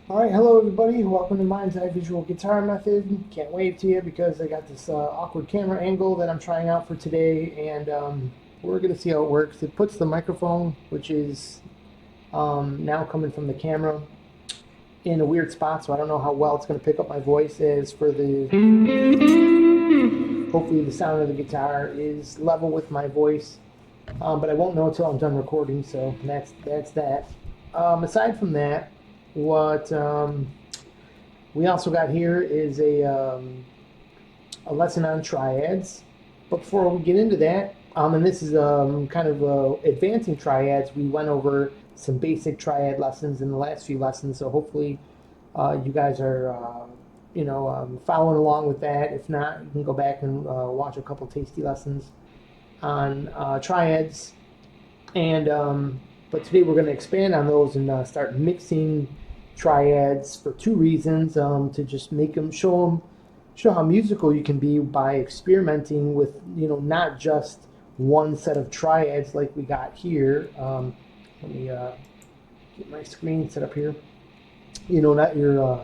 Alright, hello everybody. Welcome to Mind's Eye Visual Guitar Method. Can't wave to you because I got this awkward camera angle that I'm trying out for today, and we're going to see how it works. It puts the microphone, which is now coming from the camera, in a weird spot, so I don't know how well it's going to pick up my voice. As for the, hopefully the sound of the guitar is level with my voice, but I won't know until I'm done recording, so that's that. Aside from that, what we also got here is a lesson on triads. But before we get into that, and this is kind of advancing triads, we went over some basic triad lessons in the last few lessons, so hopefully you guys are following along with that. If not, you can go back and watch a couple tasty lessons on triads. And but today we're going to expand on those and start mixing triads for two reasons: to just make them show how musical you can be by experimenting with not just one set of triads like we got here. Let me get my screen set up here. Not your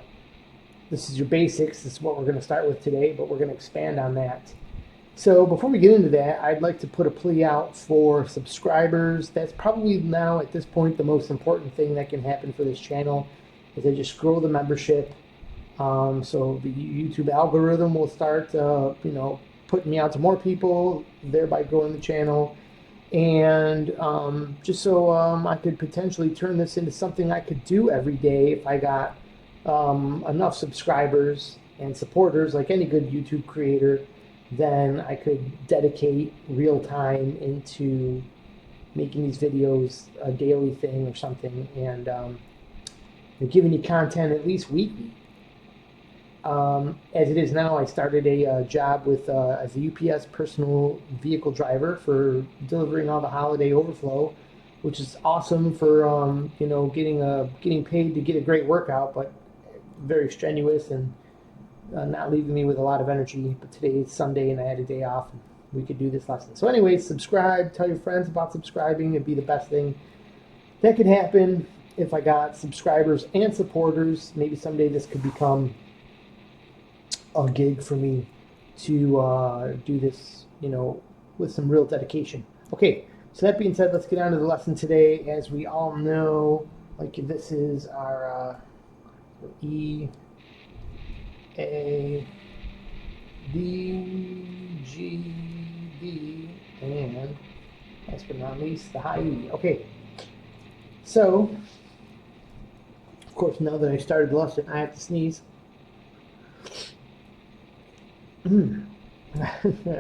this is your basics. This is what we're going to start with today, but we're going to expand on that. So before we get into that, I'd like to put a plea out for subscribers. That's probably now at this point the most important thing that can happen for this channel, is I just grow the membership. So the YouTube algorithm will start putting me out to more people, thereby growing the channel. And just so I could potentially turn this into something I could do every day if I got enough subscribers and supporters, like any good YouTube creator. Then I could dedicate real time into making these videos a daily thing or something, and giving you content at least weekly. As it is now, I started a job with as a UPS personal vehicle driver for delivering all the holiday overflow, which is awesome for getting paid to get a great workout, but very strenuous and not leaving me with a lot of energy. But today is Sunday and I had a day off, and we could do this lesson. So anyways, subscribe, tell your friends about subscribing. It'd be the best thing that could happen if I got subscribers and supporters. Maybe someday this could become a gig for me to do this, with some real dedication. Okay, so that being said, let's get on to the lesson today. As we all know, like, this is our E, A, D, G, D, and last but not least, the high E. Okay, so of course, now that I started the lesson, I have to sneeze.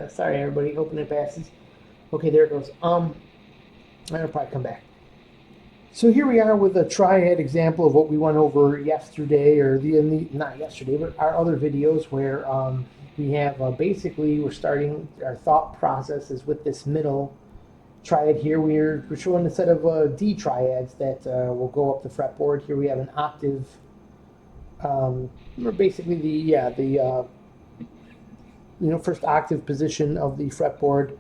Sorry, everybody. Hoping it passes. Okay, there it goes. I'll probably come back. So here we are with a triad example of what we went over yesterday, or not yesterday, but our other videos, where we have basically we're starting our thought processes with this middle triad here. We're showing a set of D triads that will go up the fretboard. Here we have an octave. We're basically the first octave position of the fretboard,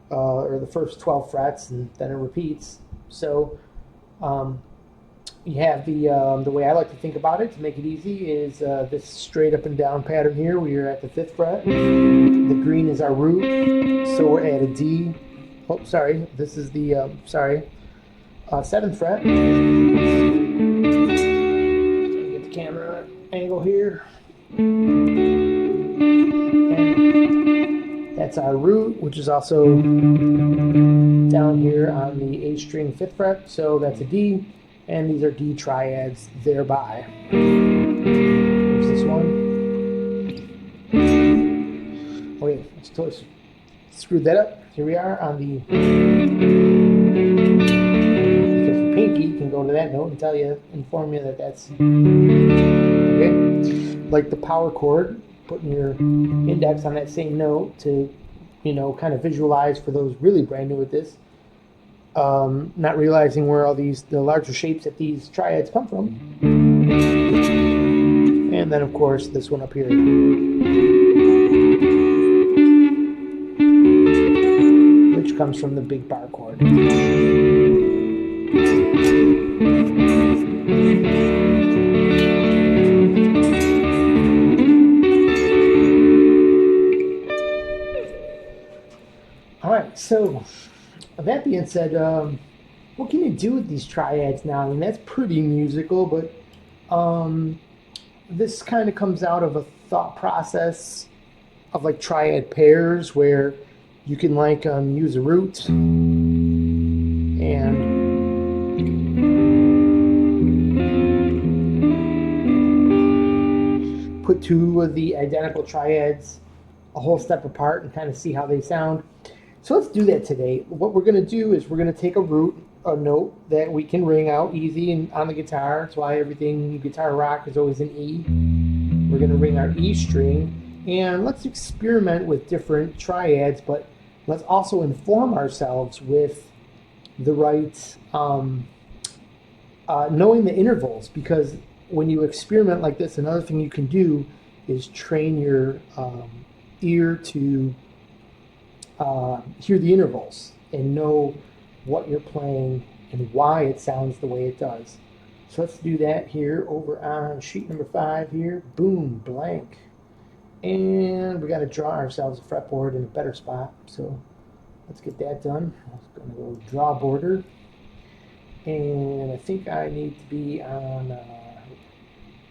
or the first 12 frets, and then it repeats. So you have the way I like to think about it to make it easy is this straight up and down pattern here. We are at the 5th fret. The green is our root, so we're at a D. Oh, sorry, this is the 7th fret. Get the camera angle here. And that's our root, which is also down here on the A string 5th fret, so that's a D, and these are D triads thereby. Here's this one. Okay, let's totally screwed that up. Here we are on the, because the pinky can go to that note and inform you that that's okay. Like the power chord, putting your index on that same note to kind of visualize for those really brand new at this, not realizing where all the larger shapes that these triads come from. And then of course this one up here, which comes from the big bar chord. So, that being said, what can you do with these triads now? I mean, that's pretty musical, but um, this kind of comes out of a thought process of like triad pairs where you can like use a root and put two of the identical triads a whole step apart and kind of see how they sound. So let's do that today. What we're going to do is we're going to take a root, a note that we can ring out easy and on the guitar. That's why everything guitar rock is always an E. We're going to ring our E string, and let's experiment with different triads, but let's also inform ourselves with the right, knowing the intervals, because when you experiment like this, another thing you can do is train your ear to hear the intervals and know what you're playing and why it sounds the way it does. So let's do that here over on sheet number 5 here. Boom, blank. And we got to draw ourselves a fretboard in a better spot. So let's get that done. I'm going to go draw border. And I think I need to be on,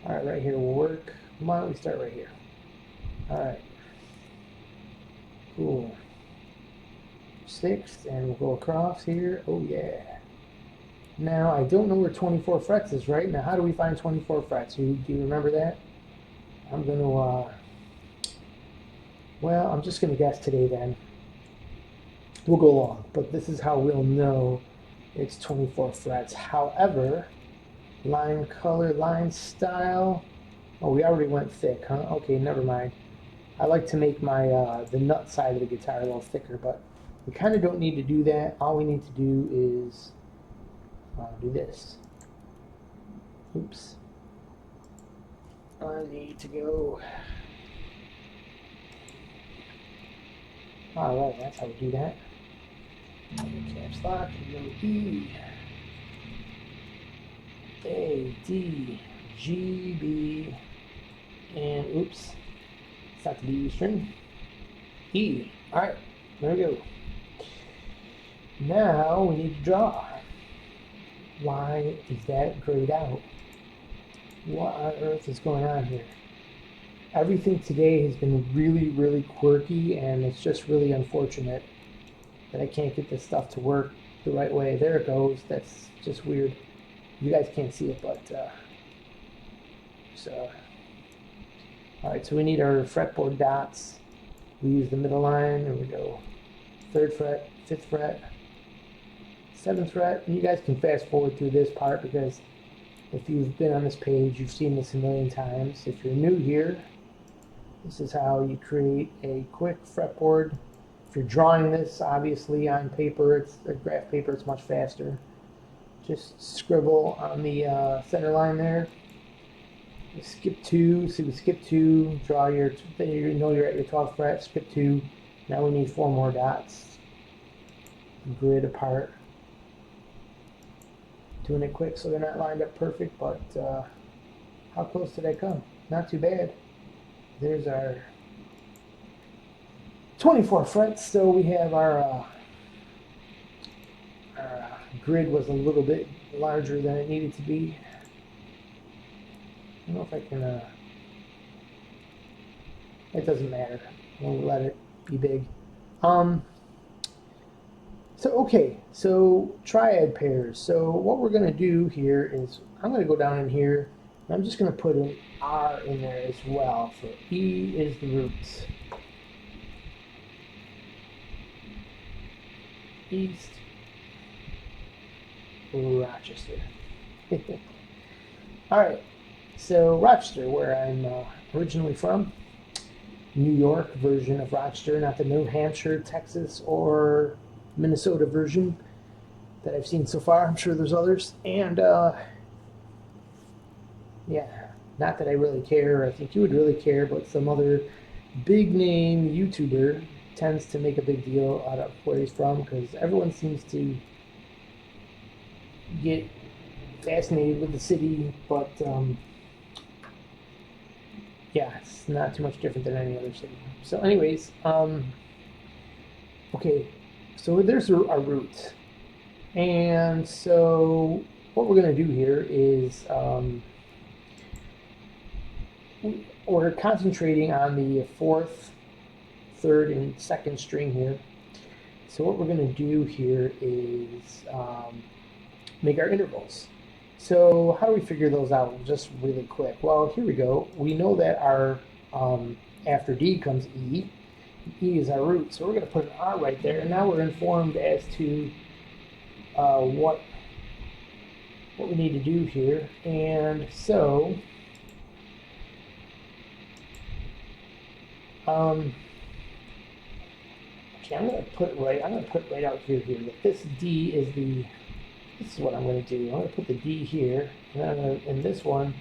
all right, right here will work. Why don't we start right here? All right. Cool. 6th, and we'll go across here. Oh yeah. Now I don't know where 24 frets is, right? Now how do we find 24 frets? Do you remember that? I'm gonna well, I'm just gonna guess today then. We'll go long, but this is how we'll know it's 24 frets. However, line color, line style. Oh, we already went thick, huh? Okay, never mind. I like to make my the nut side of the guitar a little thicker, but we kind of don't need to do that. All we need to do is do this. Oops. I need to go. All right, that's how we do that. Caps lock, E, A, D, G, B, and oops, it's not the B string. E. All right, there we go. Now we need to draw. Why is that grayed out? What on earth is going on here? Everything today has been really, really quirky, and it's just really unfortunate that I can't get this stuff to work the right way. There it goes. That's just weird. You guys can't see it, but all right, so we need our fretboard dots. We use the middle line, and we go 3rd fret, 5th fret, 7th fret, and you guys can fast forward through this part because if you've been on this page, you've seen this a million times. If you're new here, this is how you create a quick fretboard. If you're drawing this, obviously on paper, it's a graph paper, it's much faster. Just scribble on the center line there. Skip 2, so we skip 2, draw your, then you know you're at your 12th fret, skip 2. Now we need 4 more dots. Grid apart. Doing it quick so they're not lined up perfect, but how close did I come? Not too bad. There's our 24 frets, so we have our grid was a little bit larger than it needed to be. I don't know if I can, it doesn't matter. We'll let it be big. So, okay, so triad pairs. So what we're gonna do here is, I'm gonna go down in here, and I'm just gonna put an R in there as well. So E is the roots. East Rochester. All right, so Rochester, where I'm originally from, New York version of Rochester, not the New Hampshire, Texas, or Minnesota version that I've seen so far. I'm sure there's others, and yeah, not that I really care. I think you would really care, but some other big name YouTuber tends to make a big deal out of where he's from because everyone seems to get fascinated with the city, but yeah, it's not too much different than any other city. So anyways, okay, So there's our roots. And so what we're going to do here is we're concentrating on the fourth, third, and second string here. So what we're going to do here is make our intervals. So how do we figure those out? Just really quick. Well, here we go. We know that our after D comes E. E is our root, so we're going to put an R right there. And now we're informed as to what we need to do here. And so okay, I'm going to put right out here that this D is this is what I'm going to do. I'm going to put the D here, and then in this one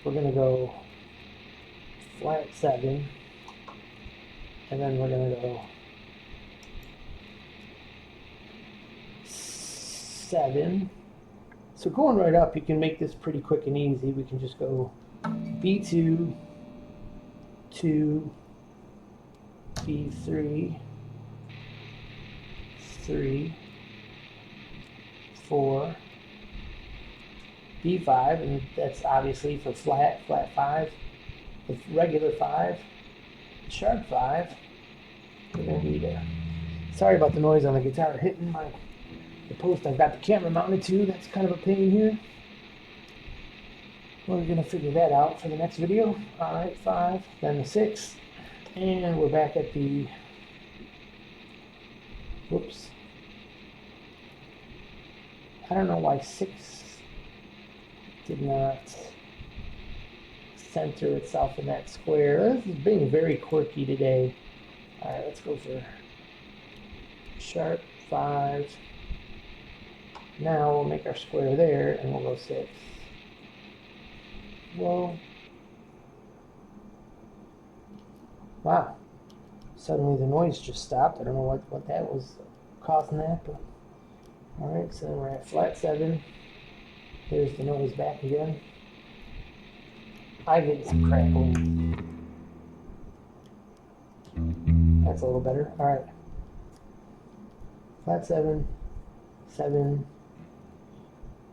we're going to go flat 7, and then we're going to go 7. So going right up, you can make this pretty quick and easy. We can just go B2, 2, B3, 3, 4, B5, and that's obviously for flat 5, the regular 5, sharp 5. We're going to need a, sorry about the noise on the guitar hitting the post I've got the camera mounted to. That's kind of a pain here. We're going to figure that out for the next video. Alright, 5, then the 6, and we're back at the, whoops. I don't know why 6 did not center itself in that square. This is being very quirky today. Alright, let's go for sharp 5. Now we'll make our square there, and we'll go 6. Whoa. Wow. Suddenly the noise just stopped. I don't know what that was causing that, but alright, so we're at flat 7. There's the noise back again. I get some crackling. That's a little better. Alright. Flat 7, 7,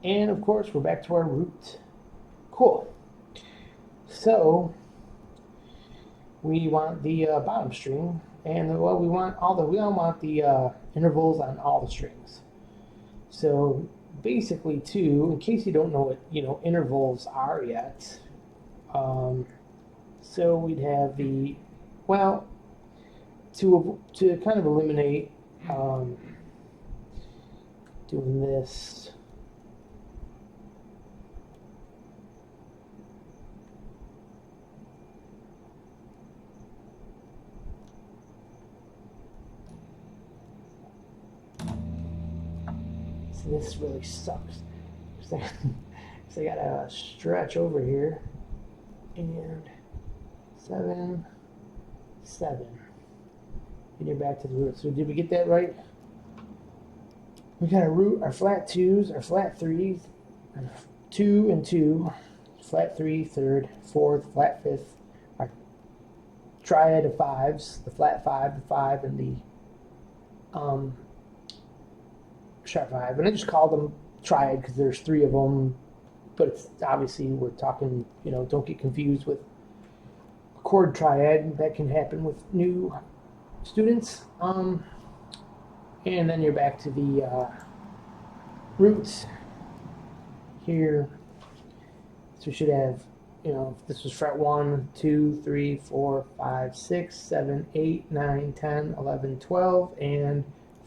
and of course we're back to our root. Cool. So we want the bottom string, and well, we all want the intervals on all the strings. So basically, too, in case you don't know what intervals are yet, so we'd have the, well, to kind of eliminate doing this. So this really sucks. So I gotta stretch over here, and 7, 7. And you're back to the root. So did we get that right? We got our root, our flat 2s, our flat 3s, 2 and 2, flat 3, 3rd, 4th, flat 5th, our triad of 5s, the flat 5, the 5, and the sharp 5. And I just called them triad because there's 3 of them, but it's obviously we're talking, don't get confused with a chord triad. That can happen with new students. And then you're back to the roots here. So we should have, if this was fret 1, 2, 3, 4, 5, 6, 7, 8, 9, 10, 11, 12, and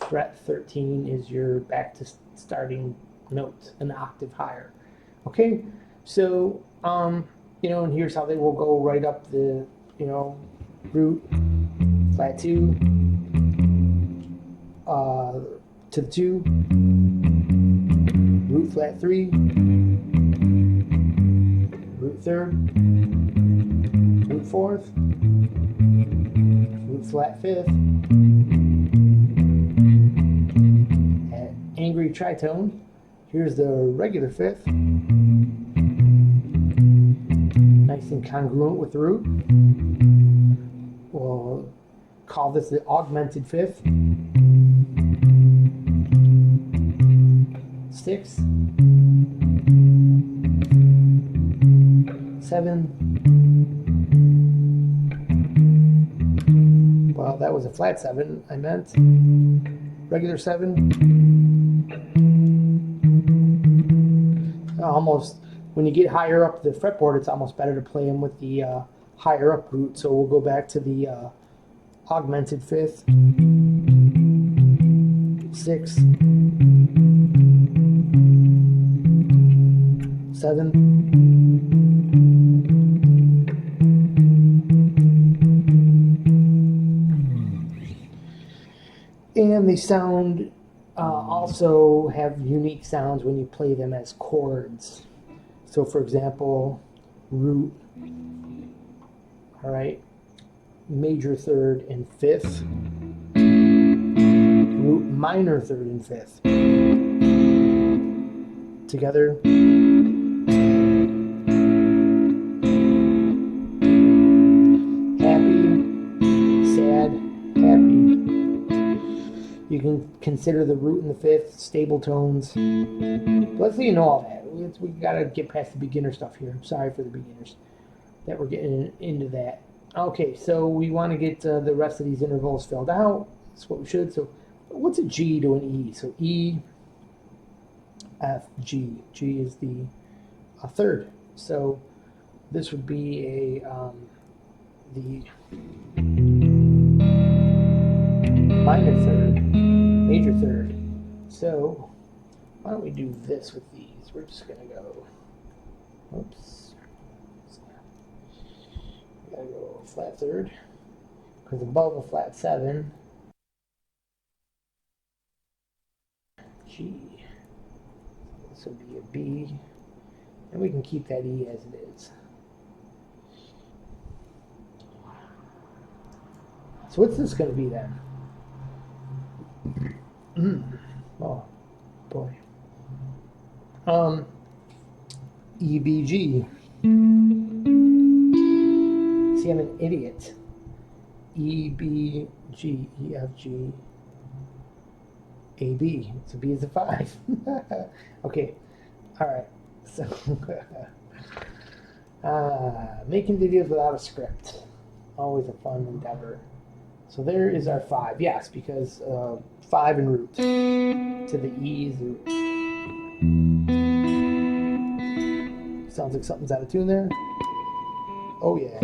fret 13 is your back to starting note, an octave higher. Okay, so, and here's how they will go right up the, root, flat 2, to the 2, root flat 3, root 3rd, root 4th, root flat 5th, at angry tritone. Here's the regular 5th, nice and congruent with the root. We'll call this the augmented 5th. 6, 7. Well, that was a flat 7. I meant regular 7. Almost, when you get higher up the fretboard, it's almost better to play them with the higher up root. So we'll go back to the augmented 5th. 6, 7. And they sound also have unique sounds when you play them as chords. So for example, root, all right, major 3rd and 5th, root minor 3rd and 5th. Together. Happy, sad, happy. You can consider the root and the 5th stable tones. But let's say you know all that. We gotta get past the beginner stuff here. I'm sorry for the beginners that we're getting into that. Okay, so we want to get the rest of these intervals filled out. That's what we should. So what's a G to an E? So E, F, G. G is the 3rd. So this would be the minor 3rd, major 3rd. So why don't we do this with these? We're just gonna go, oops, we gotta go flat 3rd, because above a flat 7, G, this would be a B, and we can keep that E as it is. So what's this gonna be then? Oh boy. EBG. See, I'm an idiot. EBG, EFG, AB. So B is a 5. Okay. All right. So making videos without a script. Always a fun endeavor. So there is our 5. Yes, because 5 and root. To the E's root. Sounds like something's out of tune there. Oh yeah.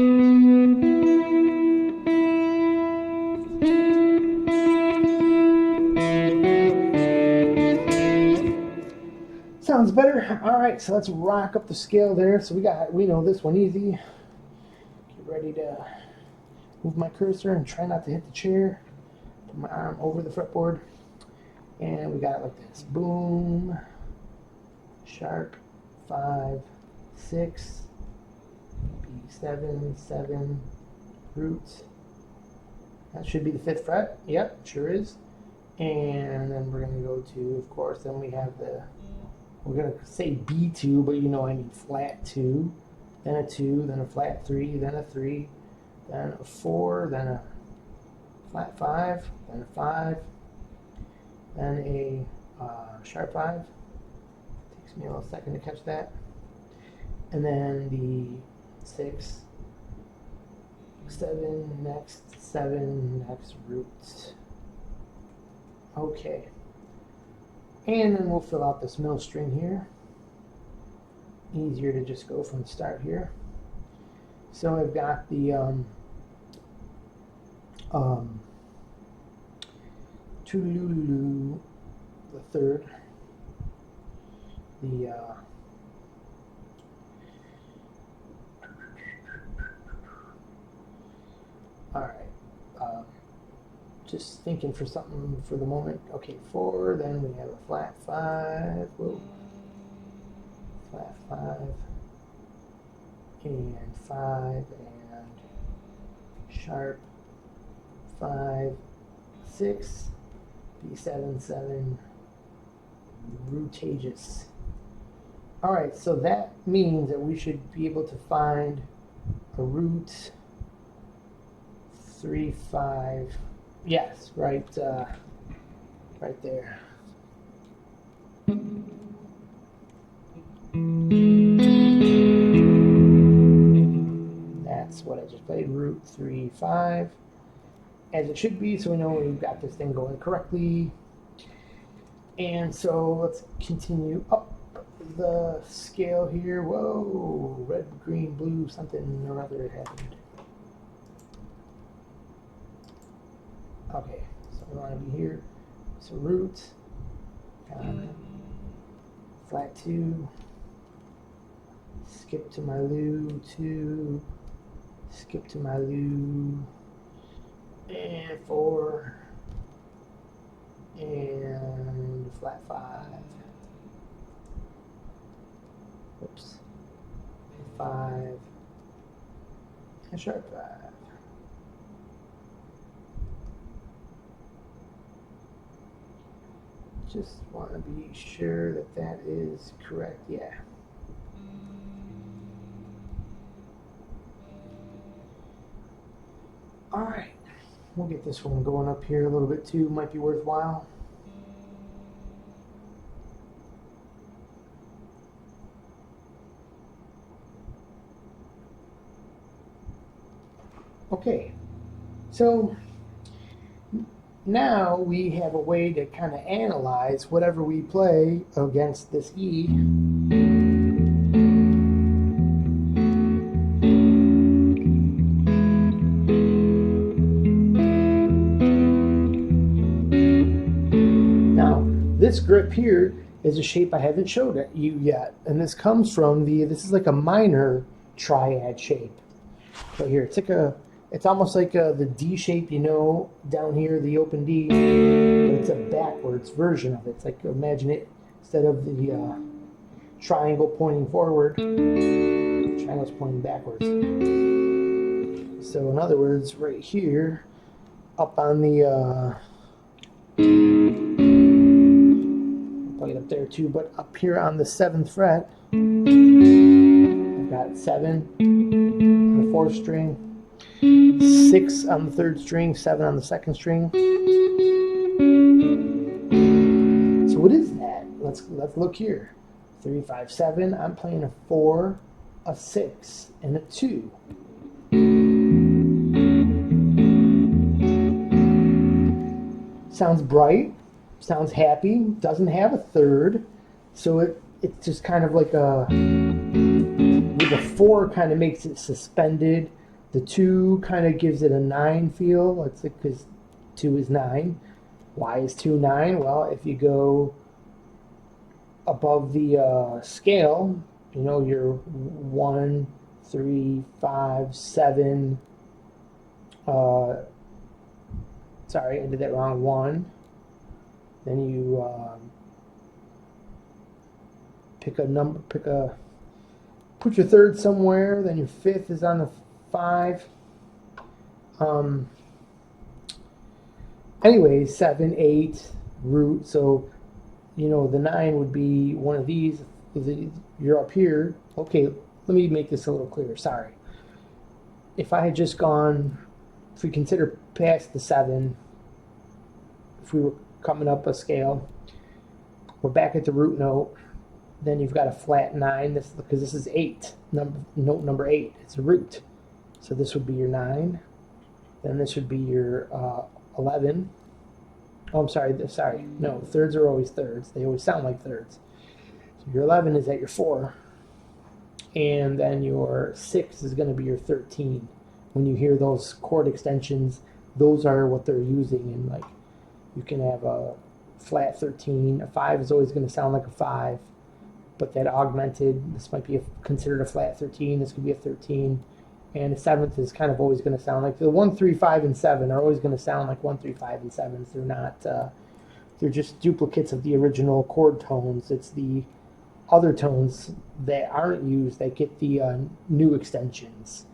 Sounds better. All right, so let's rock up the scale there. So we know this one easy. Get ready to move my cursor and try not to hit the chair. Put my arm over the fretboard. And we got it like this. Boom. Sharp. 5, 6. B7, 7. Roots. That should be the 5th fret. Yep, sure is. And then we're going to go to, of course, then we have we're going to say B2, but you know I need flat 2, then a 2, then a flat 3, then a 3, then a 4, then a flat 5, then a 5, then a sharp 5. Takes me a little second to catch that. And then the 6, 7, next 7, next roots. Okay. And then we'll fill out this middle string here. Easier to just go from the start here. So I've got the Tululu, the 3rd, the all right, just thinking for something for the moment. Okay, 4, then we have a flat 5, whoa, flat 5, and 5, and sharp 5, 6, B7, 7, routageous. All right, so that means that we should be able to find a root 3, 5. Yes, right there. That's what I just played, root 3, 5, as it should be, so we know we've got this thing going correctly. And so let's continue up the scale here. Whoa, red, green, blue, something or other happened. Okay, so we want to be here. So root, flat 2, skip to my Lu 2, skip to my Lu, and 4, and flat 5. Oops. 5, and sharp 5. Just want to be sure that that is correct. Yeah. All right. We'll get this one going up here a little bit too. Might be worthwhile. Okay. So now we have a way to kind of analyze whatever we play against this E. Now, this grip here is a shape I haven't showed you yet, and this comes from this is like a minor triad shape. Right here, it's almost like the D shape, you know, down here, the open D, but it's a backwards version of it. It's like, imagine it, instead of the triangle pointing forward, the triangle's pointing backwards. So in other words, right here, up on the, I'll play it up there too, but up here on the 7th fret, I've got 7 on the 4th string, 6 on the 3rd string, 7 on the 2nd string. So what is that? Let's look here. 3, 5, 7. I'm playing a 4, a 6, and a 2. Sounds bright, sounds happy, doesn't have a 3rd, so it's just kind of like the 4 kind of makes it suspended. The 2 kind of gives it a 9 feel. It's like, because 2 is 9. Why is 2 9? Well, if you go above the scale, you know, you're 1, 3, 5, 7. Sorry, I did that wrong. 1. Then you pick a number, put your 3rd somewhere. Then your 5th is on the 5. Anyways, 7, 8, root. So, you know, the 9 would be one of these. You're up here. Okay, let me make this a little clearer. Sorry. If I had just gone, if we consider past the 7, if we were coming up a scale, we're back at the root note. Then you've got a flat 9. Because this is 8. Note number 8. It's a root. So this would be your 9. Then this would be your 11. Oh, I'm sorry. No, 3rds are always 3rds. They always sound like 3rds. So your 11 is at your 4. And then your 6 is going to be your 13. When you hear those chord extensions, those are what they're using. And like, you can have a flat 13. A 5 is always going to sound like a 5. But that augmented, this might be considered a flat 13. This could be a 13. And the 7th is kind of always going to sound like the 1, 3, 5, and 7 are always going to sound like 1, 3, 5, and 7s. They're not. They're just duplicates of the original chord tones. It's the other tones that aren't used that get the new extensions.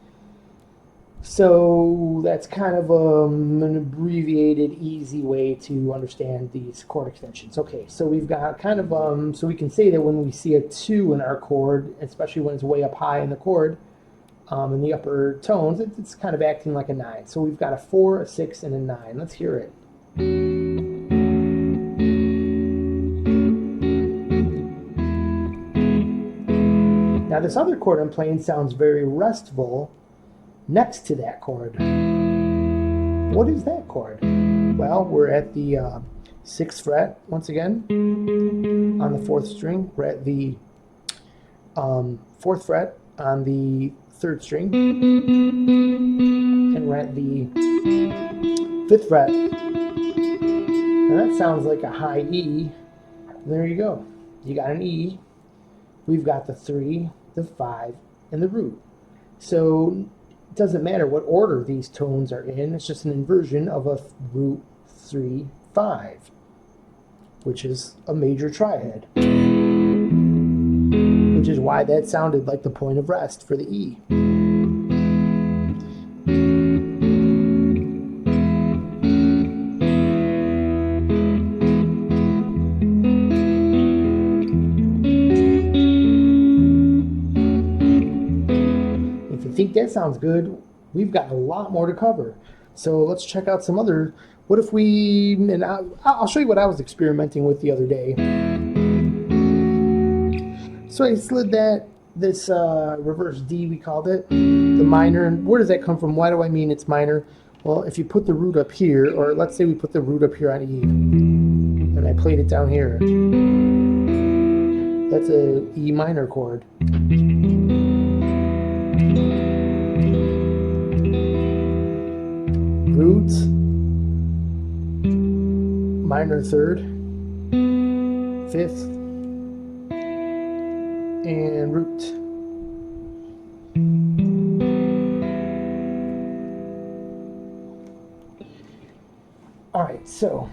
So that's kind of an abbreviated, easy way to understand these chord extensions. Okay, so we've got kind of so we can say that when we see a 2 in our chord, especially when it's way up high in the chord. In the upper tones, it's kind of acting like a 9. So we've got a 4, a 6, and a 9. Let's hear it. Now this other chord I'm playing sounds very restful next to that chord. What is that chord? Well, we're at the 6th fret once again on the 4th string. We're at the 4th fret on the 3rd string, and we're at the 5th fret. Now that sounds like a high E. There you go. You got an E. We've got the 3, the 5, and the root. So it doesn't matter what order these tones are in. It's just an inversion of a root 3, 5, which is a major triad, which is why that sounded like the point of rest for the E. If you think that sounds good, we've got a lot more to cover. So let's check out some other. What if we, and I'll show you what I was experimenting with the other day. So I slid this reverse D, we called it, the minor. And where does that come from? Why do I mean it's minor? Well, if you put the root up here, or let's say we put the root up here on E, and I played it down here, that's a E minor chord. Root, minor 3rd, 5th, and root. All right, so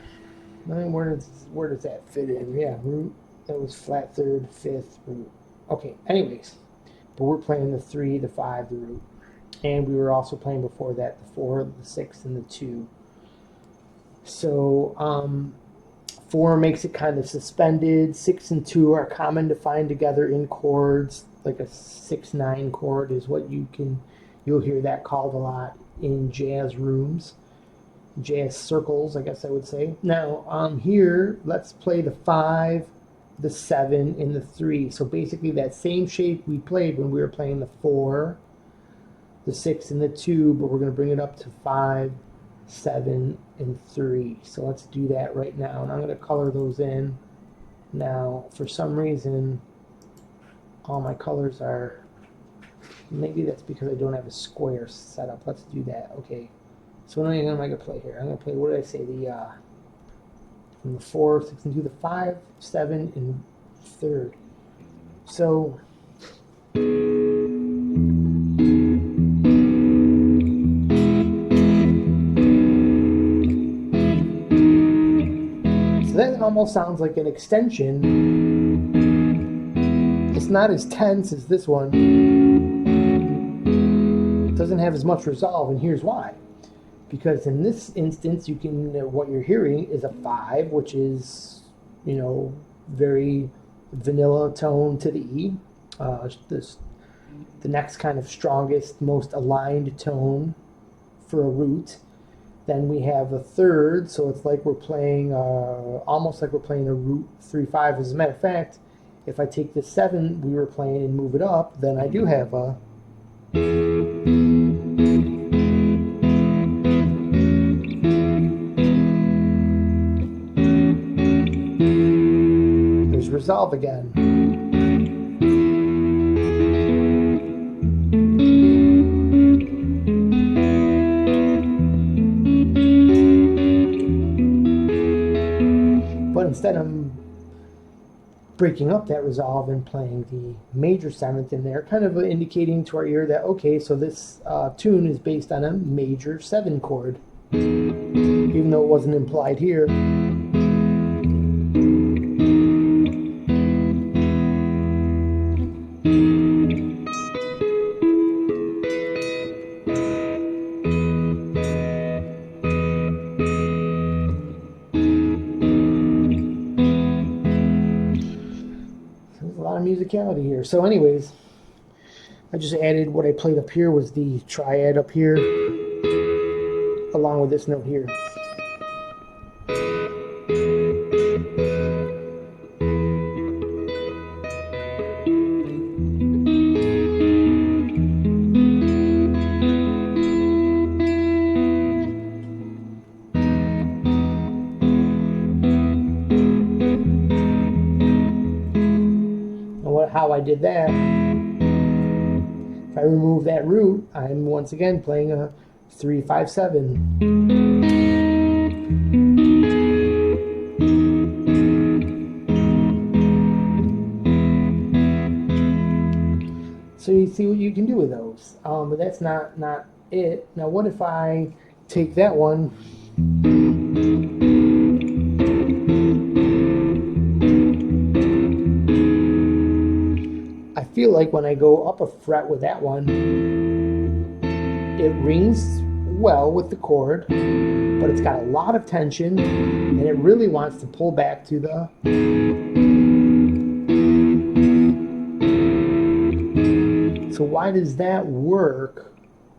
where does that fit in? Yeah, root. That was flat 3rd, 5th, root. Okay. Anyways, but we're playing the 3, the 5, the root, and we were also playing before that the 4, the 6, and the 2. So 4 makes it kind of suspended. 6 and 2 are common to find together in chords. Like a 6/9 chord is what you'll hear that called a lot in jazz rooms, jazz circles, I guess I would say. Now here, let's play the 5, the 7, and the 3. So basically that same shape we played when we were playing the 4, the 6, and the 2, but we're going to bring it up to 5, 7, and 3. So let's do that right now, and I'm going to color those in. Now, for some reason, all my colors are, maybe that's because I don't have a square set up. Let's do that. Okay. So what am I going to play here? I'm going to play, what did I say, from the 4, 6, and 2, the 5, 7, and 3rd. So that almost sounds like an extension. It's not as tense as this one. It doesn't have as much resolve, and here's why. Because in this instance, what you're hearing is a 5, which is, very vanilla tone to the E. The next kind of strongest, most aligned tone for a root. Then we have a 3rd, so it's like we're playing, almost like we're playing a root 3/5. As a matter of fact, if I take the 7 we were playing and move it up, then I do have a. There's resolve again. But instead I'm breaking up that resolve and playing the major 7th in there, kind of indicating to our ear that, okay, so this tune is based on a major 7 chord, even though it wasn't implied here. Musicality here. So anyways, I just added what I played up here was the triad up here along with this note here. I did that, if I remove that root, I'm once again playing a 3-5-7. So you see what you can do with those. But that's not it. Now what if I take that one I feel like when I go up a fret with that one, it rings well with the chord, but it's got a lot of tension and it really wants to pull back to the So why does that work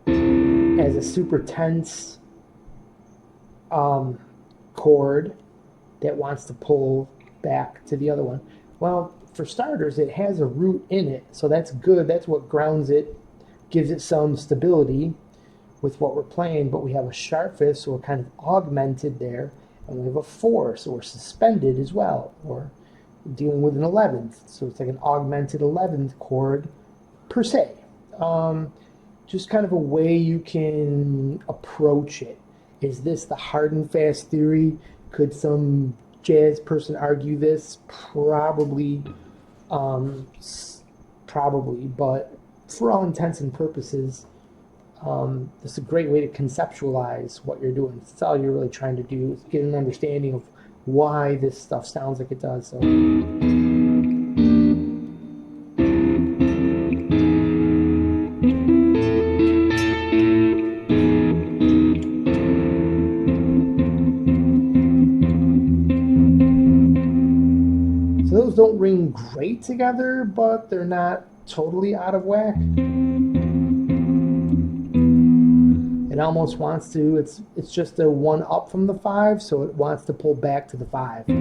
as a super tense chord that wants to pull back to the other one? Well, for starters, it has a root in it, so that's good. That's what grounds it, gives it some stability with what we're playing, but we have a sharp fifth, so we're kind of augmented there, and we have a 4, so we're suspended as well. We're dealing with an 11th, so it's like an augmented 11th chord per se. Just kind of a way you can approach it. Is this the hard and fast theory? Could some jazz person argue this? Probably, but for all intents and purposes, this is a great way to conceptualize what you're doing. That's all you're really trying to do, is get an understanding of why this stuff sounds like it does. So those don't ring great together, but they're not totally out of whack. It almost wants to, it's just a 1 up from the 5, so it wants to pull back to the 5. And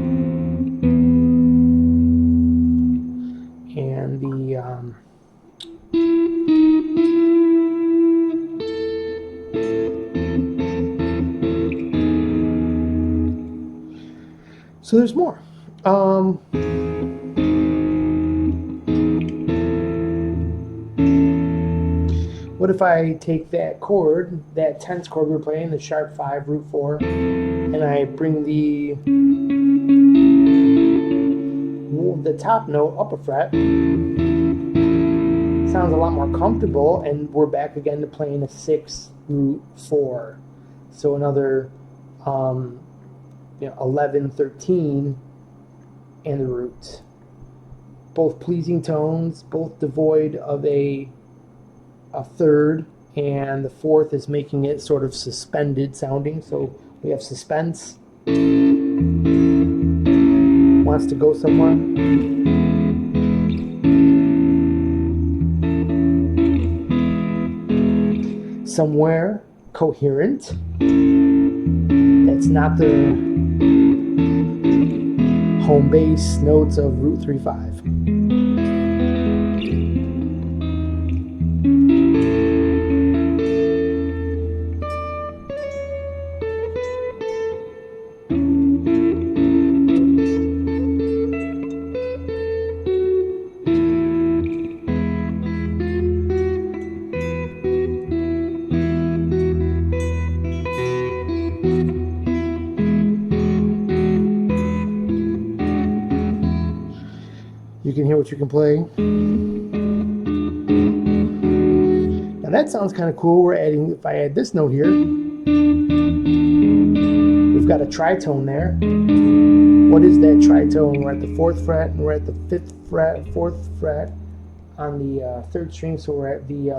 so there's more. What if I take that chord, that tense chord we're playing, the sharp 5, root 4, and I bring the top note up a fret? Sounds a lot more comfortable, and we're back again to playing a 6, root 4. So another 11, 13, and the root. Both pleasing tones, both devoid of a third, and the 4th is making it sort of suspended sounding. So we have suspense, wants to go somewhere. Somewhere coherent. That's not the home base notes of root 3-5. You can hear what you can play. Now that sounds kind of cool. We're adding, if I add this note here, we've got a tritone there. What is that tritone? We're at the 4th fret, and we're at the 5th fret, 4th fret on the 3rd string. So we're at the,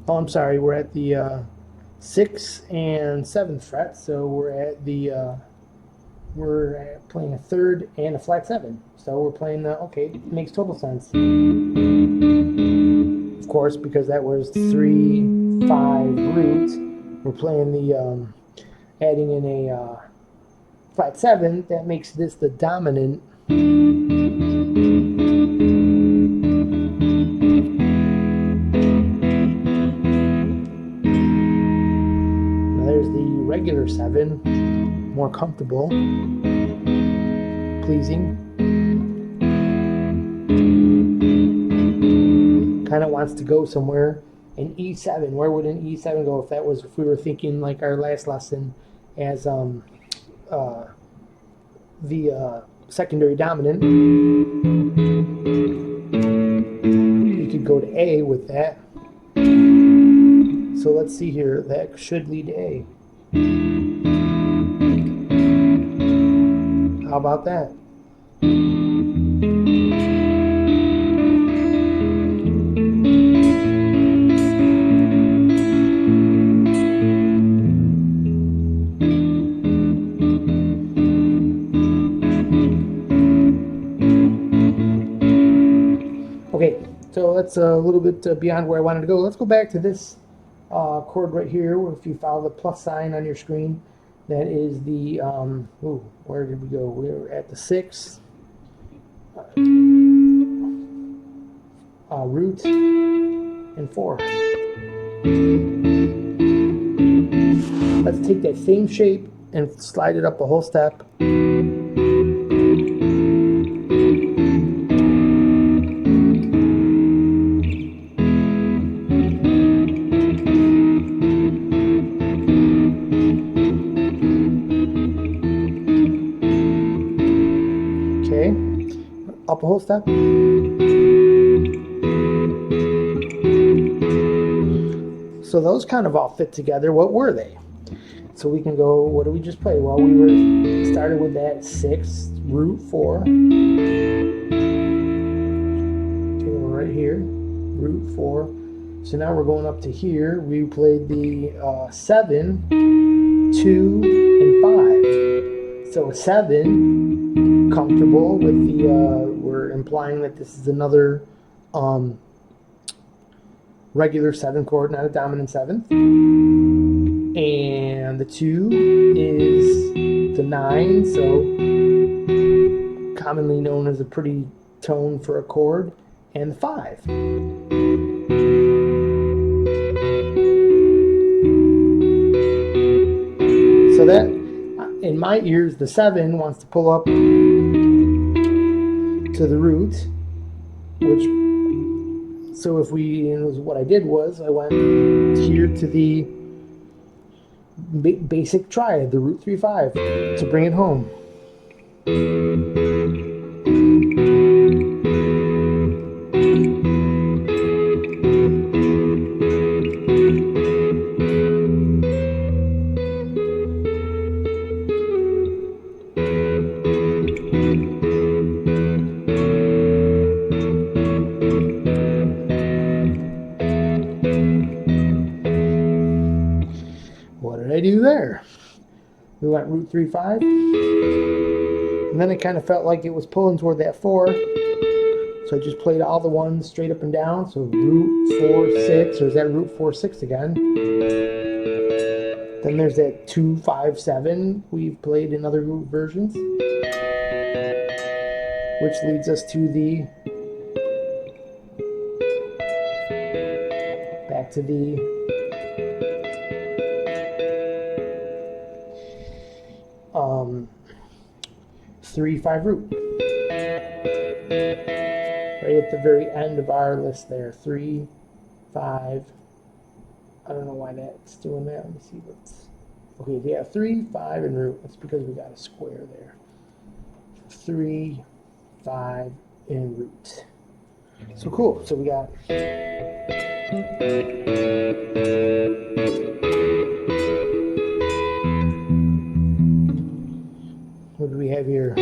we're at the 6th and 7th fret. So we're at the, we're playing a 3rd and a flat 7. So we're playing the, okay, it makes total sense. Of course, because that was 3, 5 root, we're playing the, adding in a flat 7, that makes this the dominant. Now there's the regular 7, more comfortable, pleasing. kind of wants to go somewhere. An E7, where would an E7 go if we were thinking like our last lesson as the secondary dominant? We could go to A with that. So let's see here, that should lead to A. How about that? Okay, so that's a little bit beyond where I wanted to go. Let's go back to this chord right here. If you follow the plus sign on your screen, that is the, where did we go? We were at the 6th, root, and 4. Let's take that same shape and slide it up a whole step. Okay, up a whole step. So those kind of all fit together. What were they? So we can go, what did we just play? Well, we started with that 6th, root 4. Okay, we're right here, root 4. So now we're going up to here. We played the 7, 2, and 5. So 7, comfortable with the, we're implying that this is another regular 7 chord, not a dominant 7th. And the 2 is the 9, so commonly known as a pretty tone for a chord, and the 5. So that, in my ears, the 7 wants to pull up to the root, which, so if we, what I did was I went here to the basic triad, the root 3/5, to bring it home. What did I do there? We went root 3/5, and then it kind of felt like it was pulling toward that 4, so I just played all the ones straight up and down. So root 4 6, or is that root 4 6 again? Then there's that 2 5 7 we've played in other root versions, which leads us to the back to the 3/5 root. Right at the very end of our list there. 3 5. I don't know why that's doing that. Let me see what's. Okay, yeah, 3 5 and root. That's because we got a square there. 3 5 and root. So cool. So we got. What do we have here?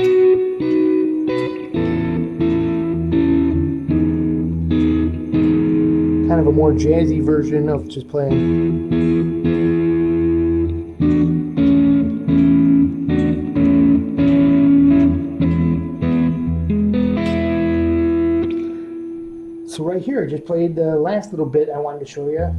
Kind of a more jazzy version of just playing. So right here, I just played the last little bit I wanted to show you.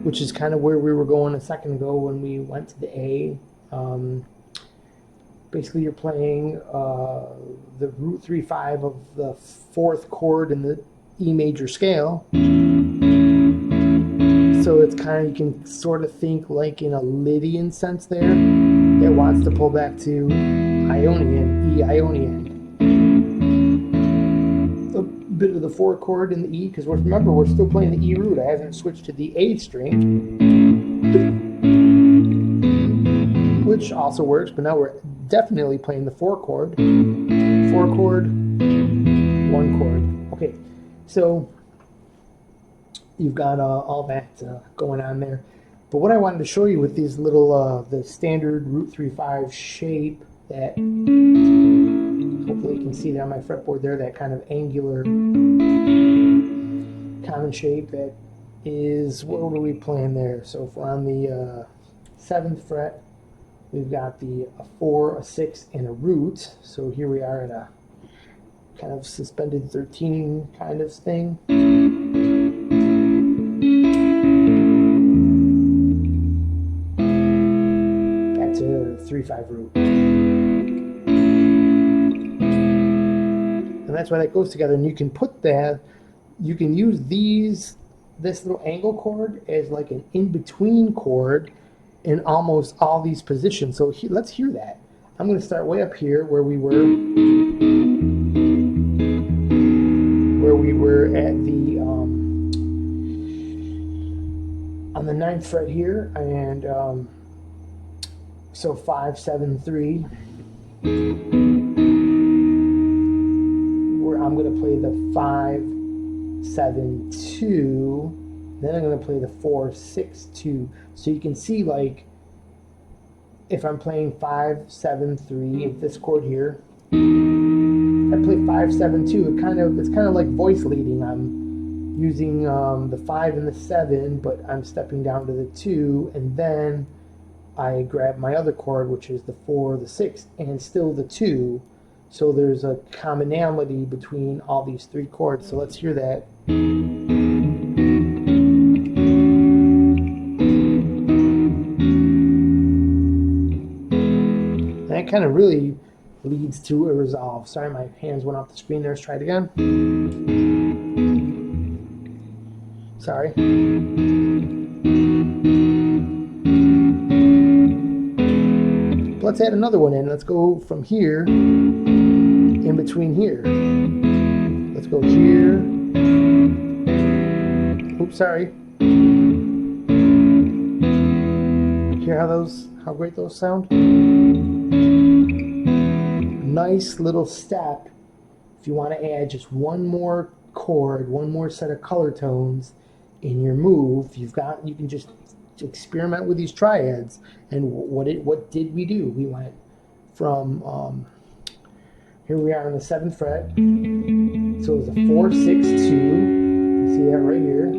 Which is kind of where we were going a second ago when we went to the A. Basically, you're playing the root 3/5 of the 4th chord in the E major scale. So it's kind of, you can sort of think like in a Lydian sense there, that wants to pull back to Ionian, E Ionian. A bit of the 4 chord in the E, because remember we're still playing the E root. I haven't switched to the A string, which also works, but now we're definitely playing the 4 chord. 4 chord, 1 chord. Okay, so you've got all that going on there. But what I wanted to show you with these little, the standard root 3/5 shape that, hopefully you can see that on my fretboard there, that kind of angular common shape that is, what are we playing there? So if we're on the 7th fret, we've got a 4, a 6, and a root. So here we are at a kind of suspended 13 kind of thing. That's a 3/5 root. And that's why that goes together. And you can put that, you can use this little angle chord as like an in-between chord in almost all these positions. So let's hear that. I'm going to start way up here where we were at the on the 9th fret here, and so 5, 7, 3. Where I'm going to play the 5, 7, 2. Then I'm going to play the 4, 6, 2. So you can see, like, if I'm playing 5, 7, 3, this chord here, I play 5, 7, 2. It's kind of like voice leading. I'm using the 5 and the 7, but I'm stepping down to the 2, and then I grab my other chord, which is the 4, the 6, and still the 2. So there's a commonality between all these 3 chords. So let's hear that. And that kind of really leads to a resolve. Sorry, my hands went off the screen there. Let's try it again. Sorry. Let's add another one in. Let's go from here, in between here. Let's go here. Oops, sorry. Hear how great those sound? Nice little step. If you want to add just one more chord, one more set of color tones in your move, you can just experiment with these triads. And what did we do? We went from here we are on the 7th fret. So it was a 4, 6, 2. You see that right here.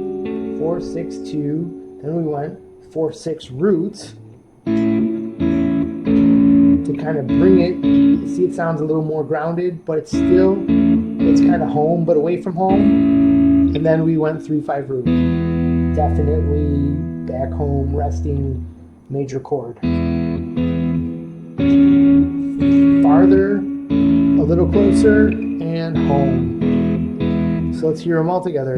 4, 6, 2. Then we went 4, 6 roots to kind of bring it. You see, it sounds a little more grounded, but it's kind of home, but away from home. And then we went 3/5 root. Definitely back home, resting major chord. Farther, a little closer, and home. So let's hear them all together.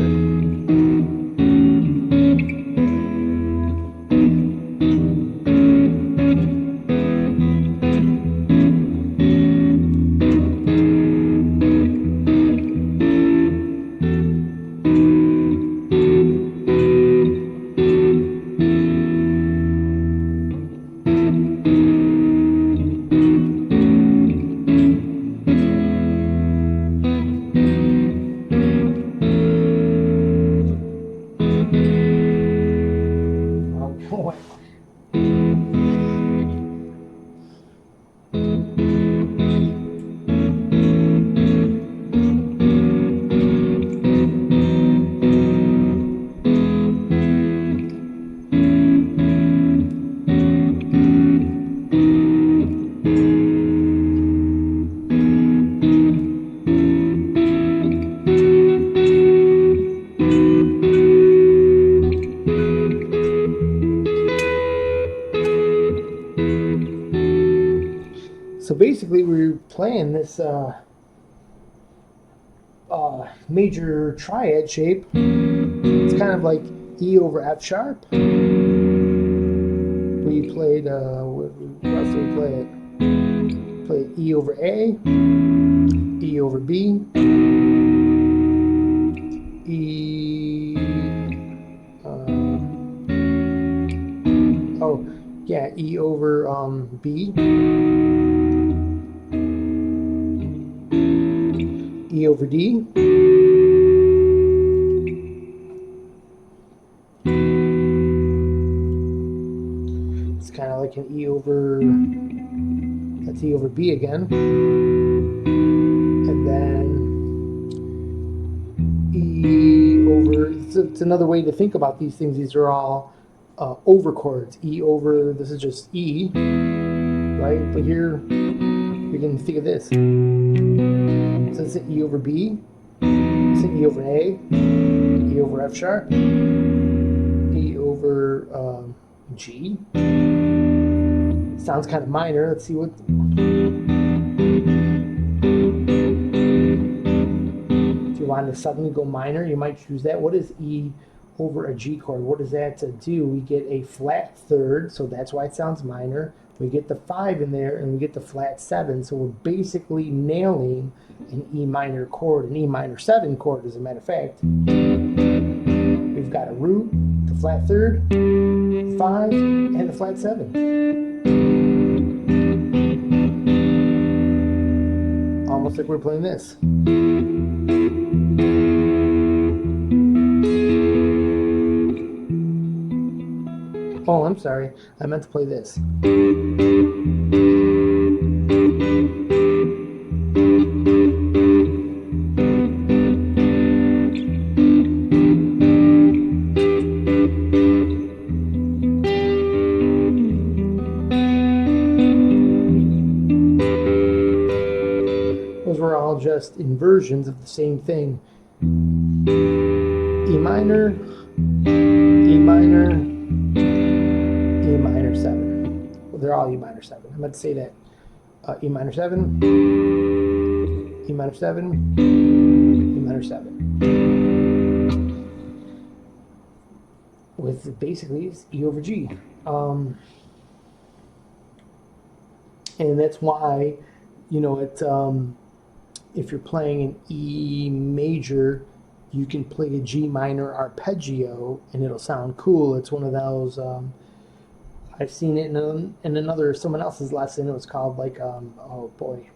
So basically, we're playing this major triad shape. It's kind of like E over F sharp. We played, what else did we play it? Play E over A, E over B, E, oh yeah, E over B, E over D, it's kind of like an E over, that's E over B again, and then E over, it's another way to think about these things. These are all over chords. E over, this is just E, right? But here, you can think of this. So it's an E over B, it's an E over A, E over F sharp, E over G. Sounds kind of minor. Let's see what. If you want to suddenly go minor, you might choose that. What is E over a G chord? What does that do? We get a flat third, so that's why it sounds minor. We get the 5 in there, and we get the flat 7, so we're basically nailing an E minor chord, an E minor 7 chord, as a matter of fact. We've got a root, the flat third, 5, and the flat 7. Almost like we're playing this. Oh, I'm sorry. I meant to play this. Those were all just inversions of the same thing. E minor, E minor, E minor 7. Well, they're all E minor 7. I meant to say that. E minor 7, E minor 7, E minor 7. With basically E over G. And that's why, you know, it, if you're playing an E major, you can play a G minor arpeggio and it'll sound cool. It's one of those, I've seen it in another, someone else's lesson. It was called like, oh boy,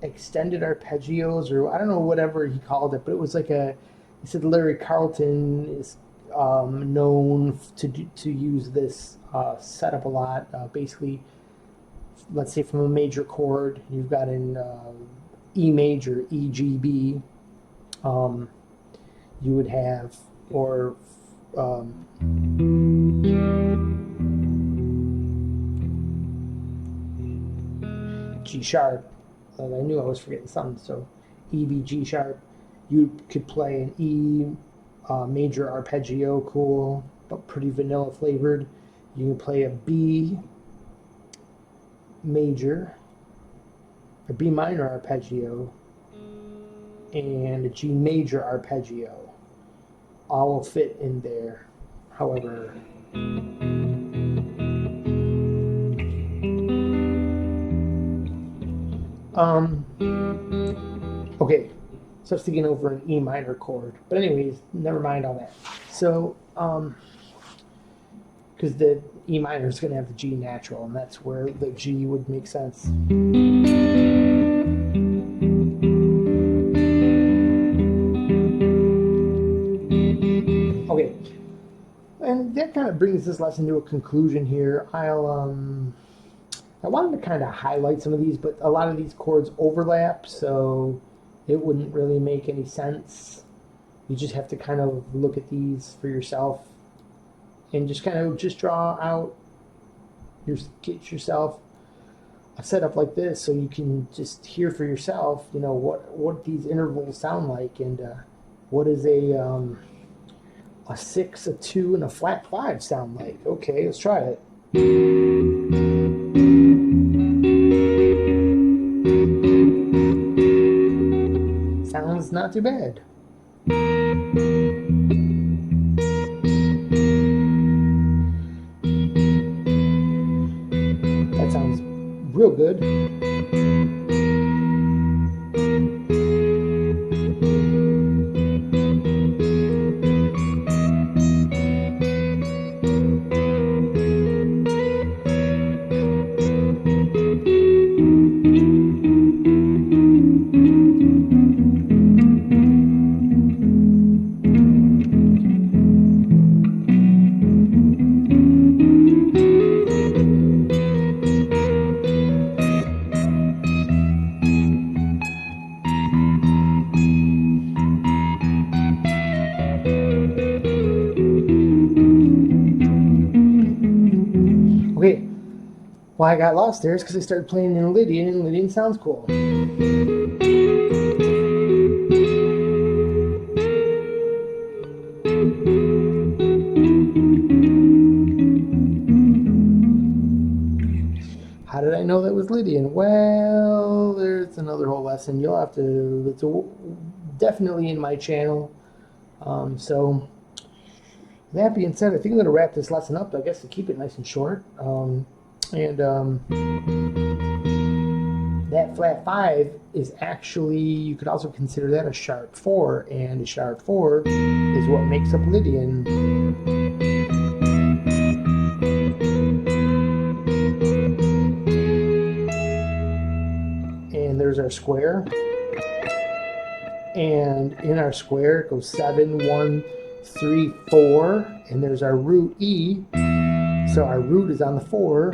extended arpeggios, or I don't know, whatever he called it, but it was like he said Larry Carlton is known to use this setup a lot. Basically, let's say from a major chord, you've got an E major, E, G, B, you would have, or G sharp. I knew I was forgetting something, so E, B, G sharp. You could play an E major arpeggio, cool, but pretty vanilla flavored. You can play a B major, a B minor arpeggio, and a G major arpeggio. All will fit in there. However, okay, so I was thinking over an E minor chord, but anyways, never mind all that. So, because the E minor is going to have the G natural, and that's where the G would make sense. Okay, and that kind of brings this lesson to a conclusion here. I wanted to kind of highlight some of these, but a lot of these chords overlap, so it wouldn't really make any sense. You just have to kind of look at these for yourself and just kind of just draw out, get yourself a setup like this so you can just hear for yourself, you know, what these intervals sound like, and what is a 6, a 2, and a flat 5 sound like. Okay, let's try it. Sounds not too bad. That sounds real real good. Okay, why I got lost there is because I started playing in Lydian, and Lydian sounds cool. How did I know that was Lydian? Well, there's another whole lesson. You'll have to, it's definitely in my channel. So that being said, I think I'm going to wrap this lesson up, I guess, to keep it nice and short. That flat 5 is actually, you could also consider that a sharp 4, and a sharp 4 is what makes up Lydian. And there's our square. And in our square it goes 7, 1, 3, 4, and there's our root E. So our root is on the 4,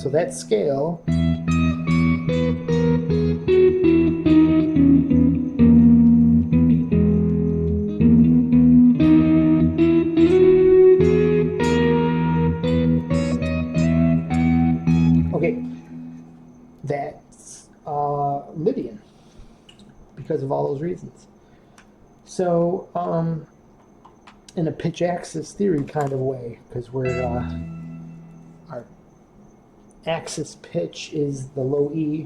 so that's scale. Okay, that's Lydian because of all those reasons. So, in a pitch axis theory kind of way, because we're our axis pitch is the low E.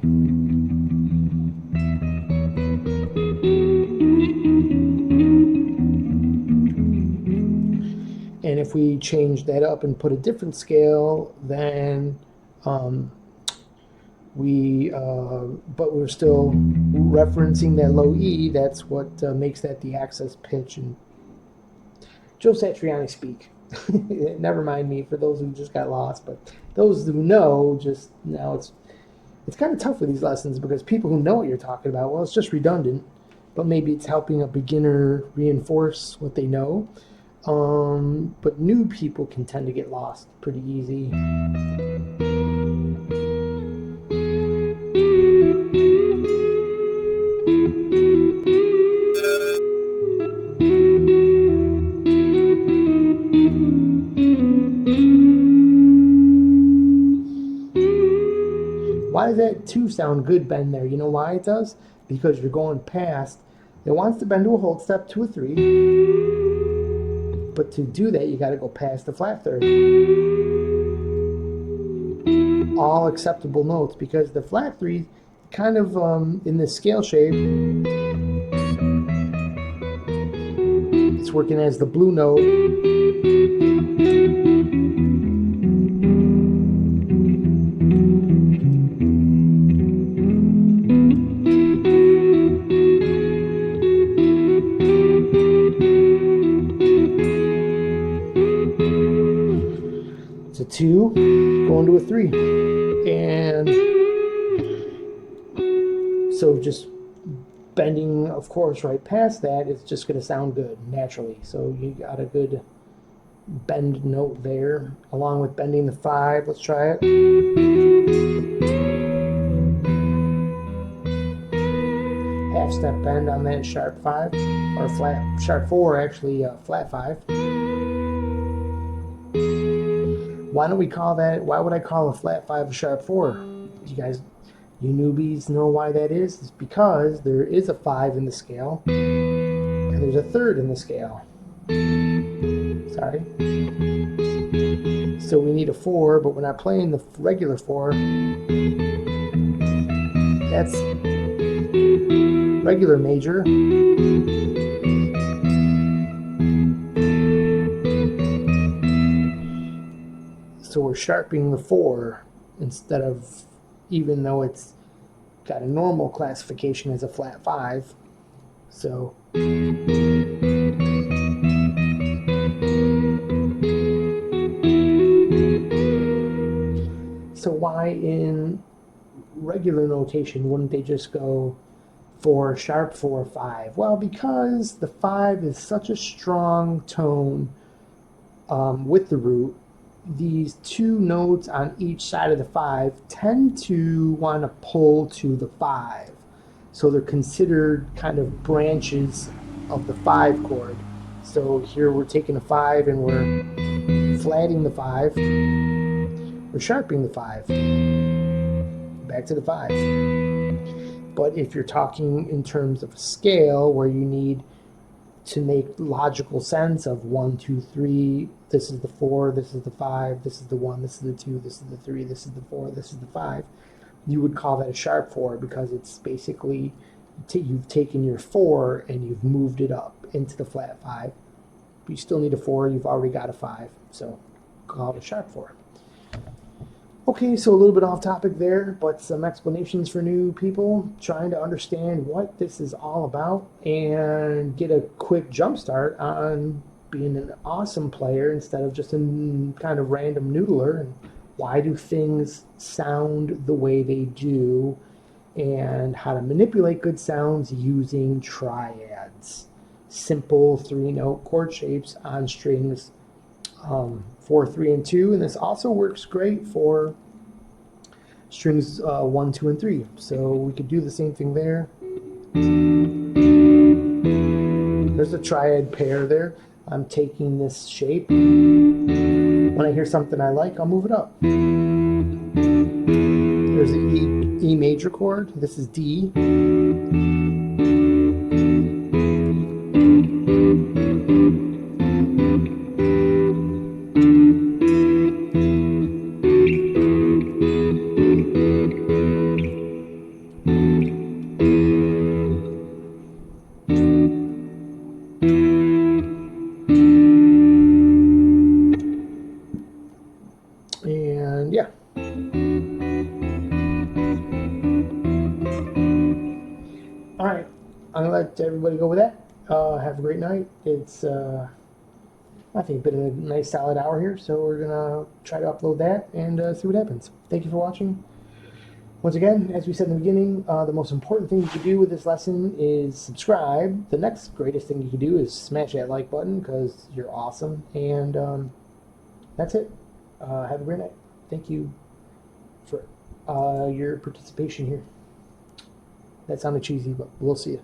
And if we change that up and put a different scale, then but we're still referencing that low E. That's what makes that the axis pitch. And Joe Satriani speak. Never mind me for those who just got lost, but those who know, just now it's kind of tough with these lessons because people who know what you're talking about, well, it's just redundant, but maybe it's helping a beginner reinforce what they know. But new people can tend to get lost pretty easy. Why does that 2 sound good bend there? You know why it does? Because you're going past. It wants to bend to a hold step to a 3. But to do that, you got to go past the flat third. All acceptable notes, because the flat 3 kind of in this scale shape, it's working as the blue note. It's a 2 going to a 3, and so just bending, of course, right past that, it's just going to sound good naturally. So you got a good bend note there, along with bending the 5. Let's try it. Half step bend on that sharp 5, or flat sharp 4, actually flat 5. Why don't we call that, why would I call a flat 5 a sharp 4? You guys, you newbies know why that is? It's because there is a 5 in the scale, and there's a 3rd in the scale. Sorry. So we need a 4, but we're not playing the regular 4. That's regular major. So we're sharpening the 4 instead of, even though it's got a normal classification as a flat 5. So why in regular notation wouldn't they just go 4 sharp 4 5? Well, because the 5 is such a strong tone with the root. These two notes on each side of the 5 tend to want to pull to the 5. So they're considered kind of branches of the 5 chord. So here we're taking a 5 and we're flatting the 5. We're sharping the 5. Back to the 5. But if you're talking in terms of a scale where you need to make logical sense of 1, 2, 3, this is the 4, this is the 5, this is the 1, this is the 2, this is the 3, this is the 4, this is the 5, you would call that a sharp 4 because it's basically you've taken your 4 and you've moved it up into the flat 5. But you still need a 4, you've already got a 5, so call it a sharp 4. Okay, so a little bit off topic there, but some explanations for new people trying to understand what this is all about and get a quick jump start on being an awesome player instead of just a kind of random noodler. And why do things sound the way they do, and how to manipulate good sounds using triads. Simple 3-note chord shapes on strings 4, 3, and 2, and this also works great for strings 1, 2, and 3. So we could do the same thing there. There's a triad pair there. I'm taking this shape. When I hear something I like, I'll move it up. There's the E major chord. This is D. And yeah. All right, I'm gonna let everybody go with that. Have a great night. It's I think been a nice solid hour here, so we're gonna try to upload that and see what happens. Thank you for watching. Once again, as we said in the beginning, the most important thing you can do with this lesson is subscribe. The next greatest thing you can do is smash that like button because you're awesome. And that's it. Have a great night. Thank you for your participation here. That sounded cheesy, but we'll see you.